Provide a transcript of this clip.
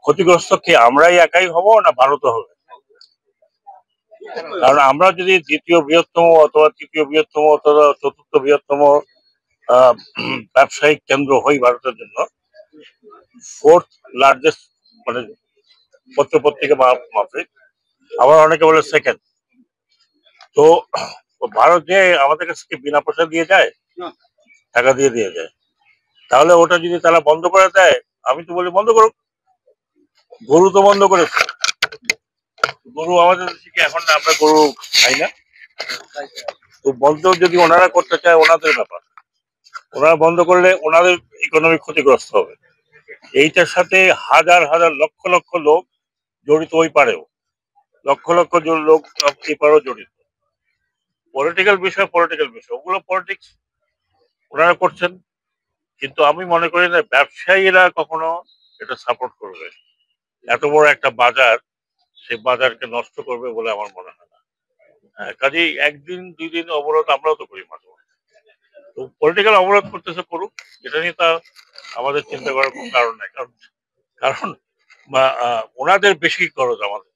ক্ষতিগ্রস্ত কি আমরাই একাই হব না ভারতও হবে? কারণ আমরা যদি দ্বিতীয় বৃহত্তম অথবা তৃতীয় বৃহত্তম অথবা চতুর্থ বৃহত্তম ব্যবসায়িক কেন্দ্র হই ভারতের জন্য, ফোর্থ লার্জেস্ট মানে পত্রপত্রিকা মাফিক, আবার অনেকে বলে সেকেন্ড। তো ভারত যে আমাদের কাছে বিনা পয়সা দিয়ে যায়, টাকা দিয়ে যায়, তাহলে ওটা যদি তারা বন্ধ করে দেয়, আমি তো বলি বন্ধ করুক। গরু তো বন্ধ করেছে, গরু আমাদের দেশে কি এখন আমরা গরু খাই না? তো বন্ধ যদি ওনারা করতে চায় ওনাদের ব্যাপার, ওনারা বন্ধ করলে ওনাদের ইকোনমি ক্ষতিগ্রস্ত হবে। এইটার সাথে হাজার হাজার লক্ষ লক্ষ লোক জড়িত, ওই পারেও লক্ষ লক্ষ লোক এই পারেও জড়িত। পলিটিক্যাল বিষয় ওগুলো পলিটিক্স ওনারা করছেন, কিন্তু আমি মনে করি না ব্যবসায়ীরা কখনো এটা সাপোর্ট করবে। এত বড় একটা বাজার, সেই বাজারকে নষ্ট করবে বলে আমার মনে হয় না। কাজেই একদিন দুই দিন অবরোধ আমরাও তো করি মাঝে মাঝে। তো পলিটিক্যাল অবরোধ করতেছে, করুক, এটা নিয়ে তা আমাদের চিন্তা করার কোনো কারণ নাই। কারণ কারণ ওনাদের বেশি খরচ আমাদের।